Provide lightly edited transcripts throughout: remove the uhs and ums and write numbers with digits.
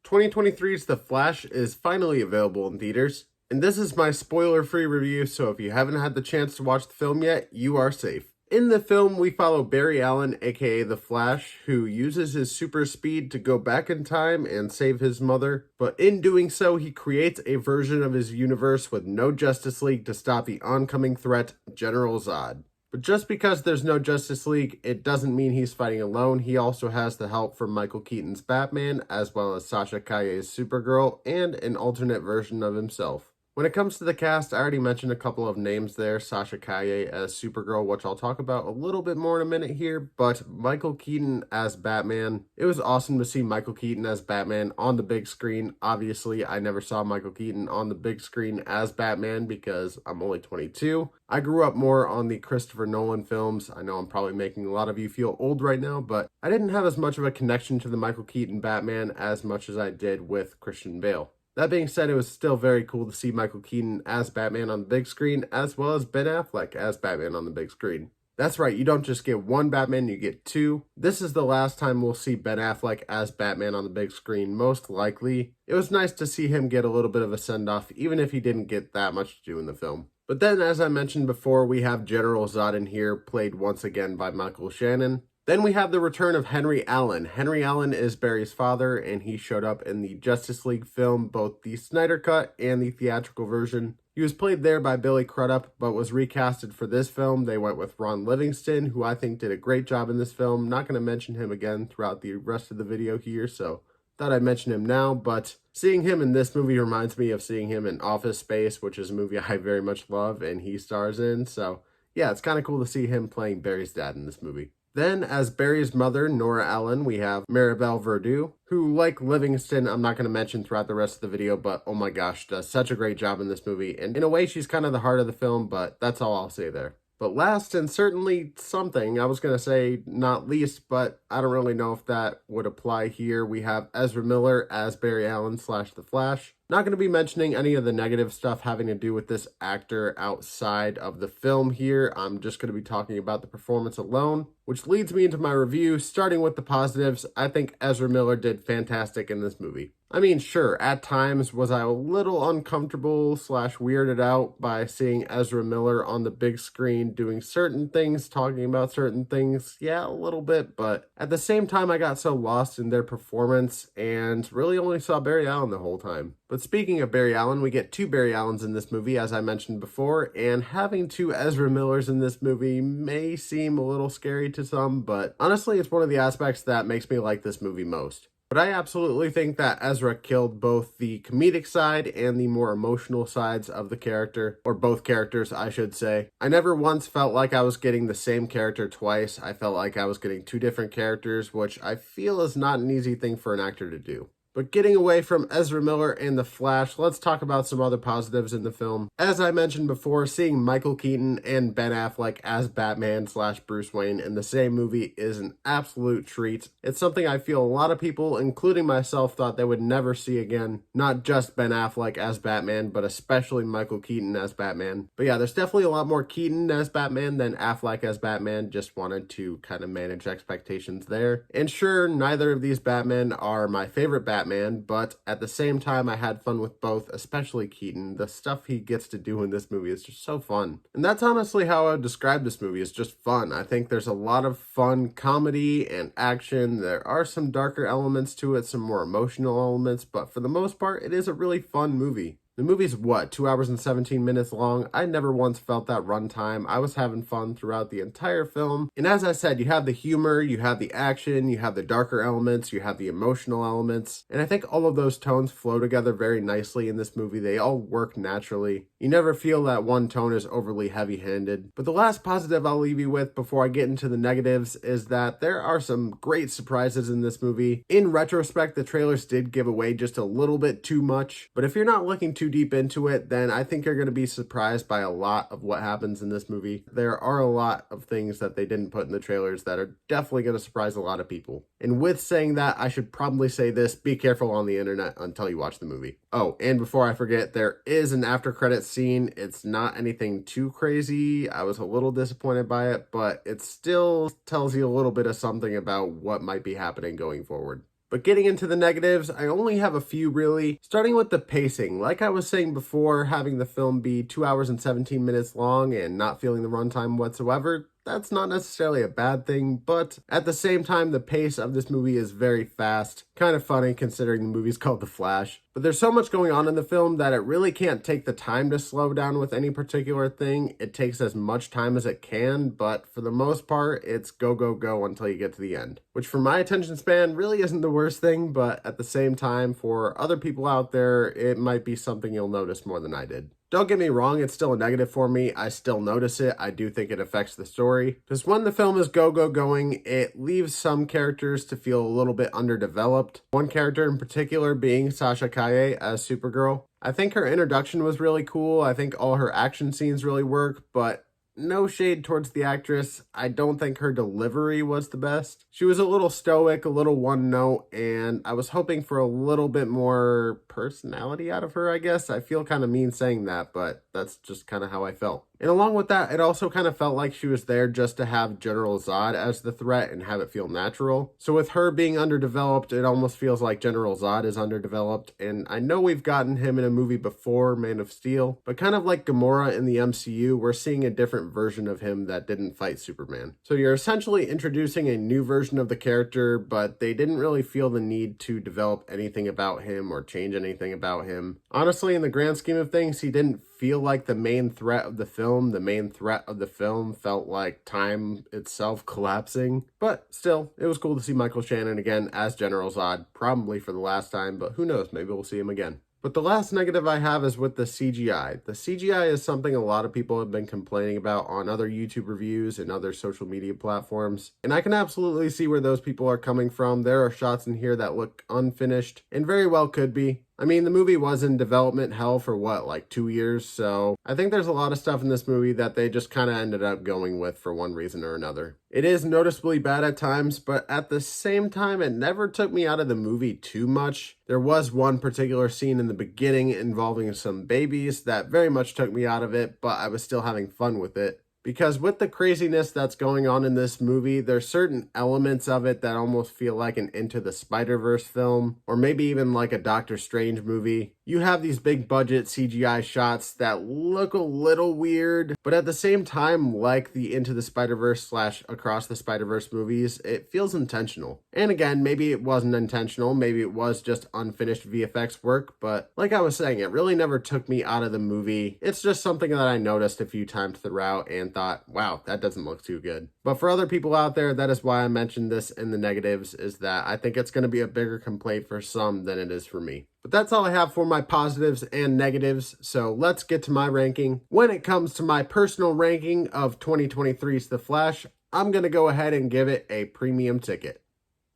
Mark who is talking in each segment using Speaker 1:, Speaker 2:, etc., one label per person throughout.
Speaker 1: 2023's The Flash is finally available in theaters, and this is my spoiler-free review, so if you haven't had the chance to watch the film yet, you are safe. In the film, we follow Barry Allen, aka The Flash, who uses his super speed to go back in time and save his mother, but in doing so, he creates a version of his universe with no Justice League to stop the oncoming threat, General Zod. But just because there's no Justice League, it doesn't mean he's fighting alone. He also has the help from Michael Keaton's Batman, as well as Sasha Calle's Supergirl, and an alternate version of himself. When it comes to the cast, I already mentioned a couple of names there. Sasha Calle as Supergirl, which I'll talk about a little bit more in a minute here, but Michael Keaton as Batman. It was awesome to see Michael Keaton as Batman on the big screen. Obviously, I never saw Michael Keaton on the big screen as Batman because I'm only 22. I grew up more on the Christopher Nolan films. I know I'm probably making a lot of you feel old right now, but I didn't have as much of a connection to the Michael Keaton Batman as much as I did with Christian Bale. That being said, it was still very cool to see Michael Keaton as Batman on the big screen, as well as Ben Affleck as Batman on the big screen. That's right, you don't just get one Batman, you get two. This is the last time we'll see Ben Affleck as Batman on the big screen, most likely. It was nice to see him get a little bit of a send-off, even if he didn't get that much to do in the film. But then, as I mentioned before, we have General Zod in here, played once again by Michael Shannon. Then we have the return of Henry Allen. Henry Allen is Barry's father, and he showed up in the Justice League film, both the Snyder Cut and the theatrical version. He was played there by Billy Crudup, but was recasted for this film. They went with Ron Livingston, who I think did a great job in this film. Not going to mention him again throughout the rest of the video here, so thought I'd mention him now, but seeing him in this movie reminds me of seeing him in Office Space, which is a movie I very much love and he stars in, so yeah, it's kind of cool to see him playing Barry's dad in this movie. Then, as Barry's mother, Nora Allen, we have Maribel Verdú, who, like Livingston, I'm not going to mention throughout the rest of the video, but oh my gosh, does such a great job in this movie. And in a way, she's kind of the heart of the film, but that's all I'll say there. But last, and certainly something, I was going to say not least, but I don't really know if that would apply here. We have Ezra Miller as Barry Allen / The Flash. Not going to be mentioning any of the negative stuff having to do with this actor outside of the film here. I'm just going to be talking about the performance alone, which leads me into my review. Starting with the positives, I think Ezra Miller did fantastic in this movie. I mean, sure, at times was I a little uncomfortable / weirded out by seeing Ezra Miller on the big screen doing certain things, talking about certain things. Yeah, a little bit, but at the same time, I got so lost in their performance and really only saw Barry Allen the whole time. But speaking of Barry Allen, we get two Barry Allens in this movie, as I mentioned before, and having two Ezra Millers in this movie may seem a little scary to some, but honestly, it's one of the aspects that makes me like this movie most. But I absolutely think that Ezra killed both the comedic side and the more emotional sides of the character, or both characters, I should say. I never once felt like I was getting the same character twice. I felt like I was getting two different characters, which I feel is not an easy thing for an actor to do. But getting away from Ezra Miller and The Flash, let's talk about some other positives in the film. As I mentioned before, seeing Michael Keaton and Ben Affleck as Batman / Bruce Wayne in the same movie is an absolute treat. It's something I feel a lot of people, including myself, thought they would never see again. Not just Ben Affleck as Batman, but especially Michael Keaton as Batman. But yeah, there's definitely a lot more Keaton as Batman than Affleck as Batman. Just wanted to kind of manage expectations there. And sure, neither of these Batmen are my favorite Batman, but at the same time, I had fun with both, especially Keaton. The stuff he gets to do in this movie is just so fun. And that's honestly how I would describe this movie, is just fun. I think there's a lot of fun comedy and action. There are some darker elements to it, some more emotional elements, but for the most part, it is a really fun movie. The movie's, 2 hours and 17 minutes long? I never once felt that runtime. I was having fun throughout the entire film. And as I said, you have the humor, you have the action, you have the darker elements, you have the emotional elements. And I think all of those tones flow together very nicely in this movie. They all work naturally. You never feel that one tone is overly heavy-handed. But the last positive I'll leave you with before I get into the negatives is that there are some great surprises in this movie. In retrospect, the trailers did give away just a little bit too much. But if you're not looking too deep into it, then I think you're going to be surprised by a lot of what happens in this movie. There are a lot of things that they didn't put in the trailers that are definitely going to surprise a lot of people. And with saying that, I should probably say this: be careful on the internet until you watch the movie. Oh, and before I forget, there is an after credits scene. It's not anything too crazy. I was a little disappointed by it, but it still tells you a little bit of something about what might be happening going forward. But getting into the negatives, I only have a few really, starting with the pacing. Like I was saying before, having the film be 2 hours and 17 minutes long and not feeling the runtime whatsoever, that's not necessarily a bad thing, but at the same time, the pace of this movie is very fast. Kind of funny considering the movie's called The Flash. But there's so much going on in the film that it really can't take the time to slow down with any particular thing. It takes as much time as it can, but for the most part, it's go, go, go until you get to the end. Which for my attention span really isn't the worst thing, but at the same time, for other people out there, it might be something you'll notice more than I did. Don't get me wrong, it's still a negative for me. I still notice it. I do think it affects the story. Because when the film is go, go, going, it leaves some characters to feel a little bit underdeveloped. One character in particular being Sasha Calle as Supergirl. I think her introduction was really cool. I think all her action scenes really work, but no shade towards the actress, I don't think her delivery was the best. She was a little stoic, a little one note, and I was hoping for a little bit more personality out of her, I guess. I feel kind of mean saying that, but that's just kind of how I felt. And along with that, it also kind of felt like she was there just to have General Zod as the threat and have it feel natural. So with her being underdeveloped, it almost feels like General Zod is underdeveloped. And I know we've gotten him in a movie before, Man of Steel, but kind of like Gamora in the MCU, we're seeing a different version of him that didn't fight Superman. So you're essentially introducing a new version of the character, but they didn't really feel the need to develop anything about him or change anything about him. Honestly, in the grand scheme of things, he didn't feel like the main threat of the film. The main threat of the film felt like time itself collapsing. But still, it was cool to see Michael Shannon again as General Zod, probably for the last time, but who knows, maybe we'll see him again. But the last negative I have is with the CGI. The CGI is something a lot of people have been complaining about on other YouTube reviews and other social media platforms. And I can absolutely see where those people are coming from. There are shots in here that look unfinished and very well could be. I mean, the movie was in development hell for what, like 2 years? So I think there's a lot of stuff in this movie that they just kind of ended up going with for one reason or another. It is noticeably bad at times, but at the same time, it never took me out of the movie too much. There was one particular scene in the beginning involving some babies that very much took me out of it, but I was still having fun with it. Because with the craziness that's going on in this movie, there's certain elements of it that almost feel like an Into the Spider-Verse film, or maybe even like a Doctor Strange movie. You have these big budget CGI shots that look a little weird, but at the same time, like the Into the Spider-Verse / Across the Spider-Verse movies, it feels intentional. And again, maybe it wasn't intentional, maybe it was just unfinished VFX work, but like I was saying, it really never took me out of the movie. It's just something that I noticed a few times throughout and thought, wow, that doesn't look too good. But for other people out there, that is why I mentioned this in the negatives, is that I think it's going to be a bigger complaint for some than it is for me. But that's all I have for my positives and negatives, so let's get to my ranking. When it comes to my personal ranking of 2023's The Flash, I'm going to go ahead and give it a premium ticket.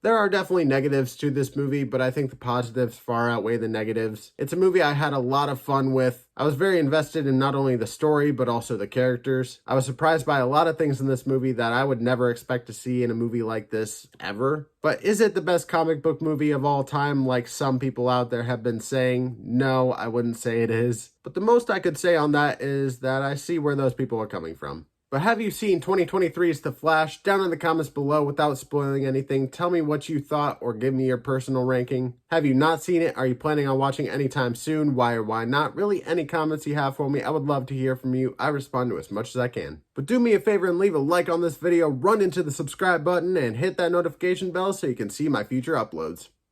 Speaker 1: There are definitely negatives to this movie, but I think the positives far outweigh the negatives. It's a movie I had a lot of fun with. I was very invested in not only the story, but also the characters. I was surprised by a lot of things in this movie that I would never expect to see in a movie like this, ever. But is it the best comic book movie of all time, like some people out there have been saying? No, I wouldn't say it is. But the most I could say on that is that I see where those people are coming from. But have you seen 2023's The Flash? Down in the comments below, without spoiling anything, tell me what you thought or give me your personal ranking. Have you not seen it? Are you planning on watching anytime soon? Why or why not? Really, any comments you have for me, I would love to hear from you. I respond to as much as I can. But do me a favor and leave a like on this video, run into the subscribe button, and hit that notification bell so you can see my future uploads.